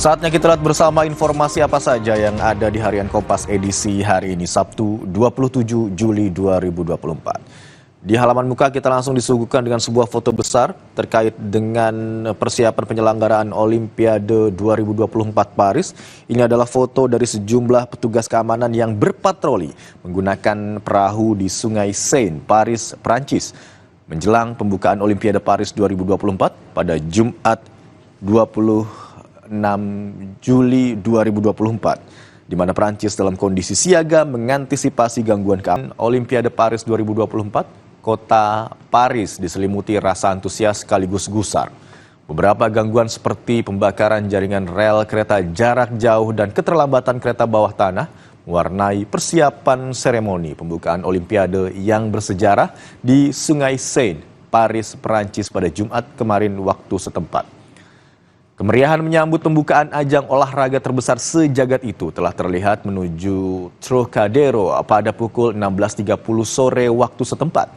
Saatnya kita lihat bersama informasi apa saja yang ada di Harian Kompas edisi hari ini, Sabtu 27 Juli 2024. Di halaman muka kita langsung disuguhkan dengan sebuah foto besar terkait dengan persiapan penyelenggaraan Olimpiade 2024 Paris. Ini adalah foto dari sejumlah petugas keamanan yang berpatroli menggunakan perahu di Sungai Seine, Paris, Prancis, menjelang pembukaan Olimpiade Paris 2024 pada Jumat 26 Juli 2024, di mana Prancis dalam kondisi siaga mengantisipasi gangguan keamanan. Olimpiade Paris 2024, kota Paris diselimuti rasa antusias sekaligus gusar. Beberapa gangguan seperti pembakaran jaringan rel kereta jarak jauh dan keterlambatan kereta bawah tanah mewarnai persiapan seremoni pembukaan Olimpiade yang bersejarah di Sungai Seine, Paris, Prancis pada Jumat kemarin waktu setempat. Kemeriahan menyambut pembukaan ajang olahraga terbesar sejagat itu telah terlihat menuju Trocadero pada pukul 16.30 sore waktu setempat.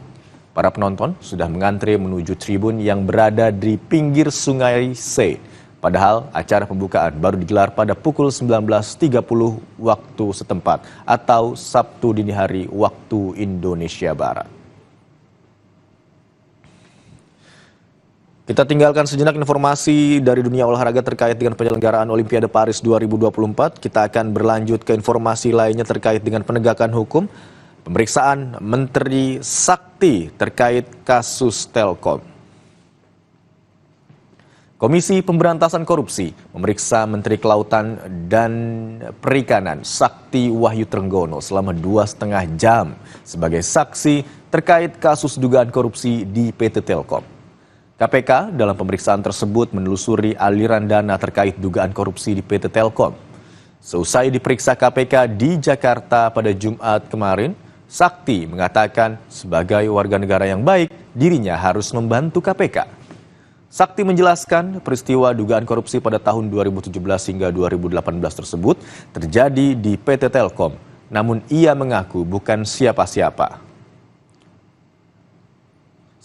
Para penonton sudah mengantre menuju tribun yang berada di pinggir Sungai Seine. Padahal acara pembukaan baru digelar pada pukul 19.30 waktu setempat atau Sabtu dini hari waktu Indonesia Barat. Kita tinggalkan sejenak informasi dari dunia olahraga terkait dengan penyelenggaraan Olimpiade Paris 2024. Kita akan berlanjut ke informasi lainnya terkait dengan penegakan hukum, pemeriksaan Menteri Sakti terkait kasus Telkom. Komisi Pemberantasan Korupsi memeriksa Menteri Kelautan dan Perikanan Sakti Wahyu Trenggono selama 2,5 jam sebagai saksi terkait kasus dugaan korupsi di PT Telkom. KPK dalam pemeriksaan tersebut menelusuri aliran dana terkait dugaan korupsi di PT Telkom. Seusai diperiksa KPK di Jakarta pada Jumat kemarin, Sakti mengatakan sebagai warga negara yang baik, dirinya harus membantu KPK. Sakti menjelaskan peristiwa dugaan korupsi pada tahun 2017 hingga 2018 tersebut terjadi di PT Telkom. Namun ia mengaku bukan siapa-siapa.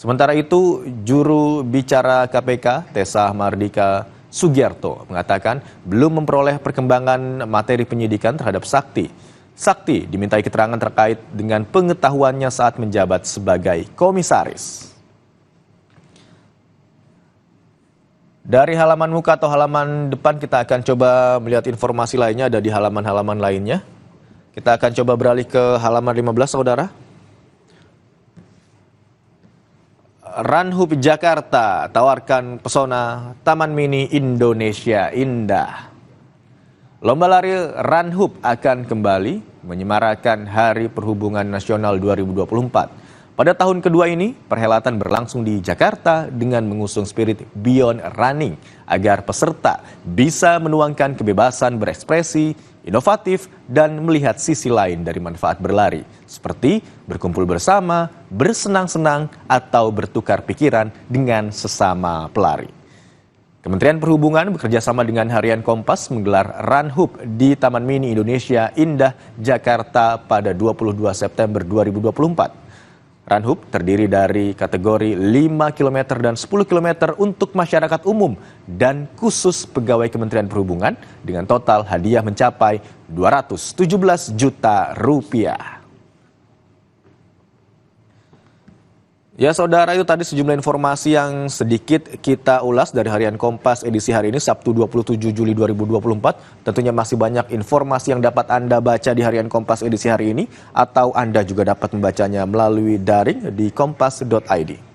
Sementara itu, juru bicara KPK, Tessa Mardika Sugiarto, mengatakan belum memperoleh perkembangan materi penyidikan terhadap Sakti. Sakti dimintai keterangan terkait dengan pengetahuannya saat menjabat sebagai komisaris. Dari halaman muka atau halaman depan kita akan coba melihat informasi lainnya ada di halaman-halaman lainnya. Kita akan coba beralih ke halaman 15, saudara. Ranhub Jakarta tawarkan pesona Taman Mini Indonesia Indah. Lomba lari Ranhub akan kembali menyemarakan Hari Perhubungan Nasional 2024. Pada tahun kedua ini, perhelatan berlangsung di Jakarta dengan mengusung spirit Beyond Running agar peserta bisa menuangkan kebebasan berekspresi, inovatif, dan melihat sisi lain dari manfaat berlari, seperti berkumpul bersama, bersenang-senang, atau bertukar pikiran dengan sesama pelari. Kementerian Perhubungan bekerjasama dengan Harian Kompas menggelar Ranhub di Taman Mini Indonesia Indah, Jakarta pada 22 September 2024. Ranhub terdiri dari kategori 5 km dan 10 km untuk masyarakat umum dan khusus pegawai Kementerian Perhubungan dengan total hadiah mencapai 217 juta rupiah. Ya saudara, itu tadi sejumlah informasi yang sedikit kita ulas dari Harian Kompas edisi hari ini Sabtu 27 Juli 2024. Tentunya masih banyak informasi yang dapat Anda baca di Harian Kompas edisi hari ini atau Anda juga dapat membacanya melalui daring di kompas.id.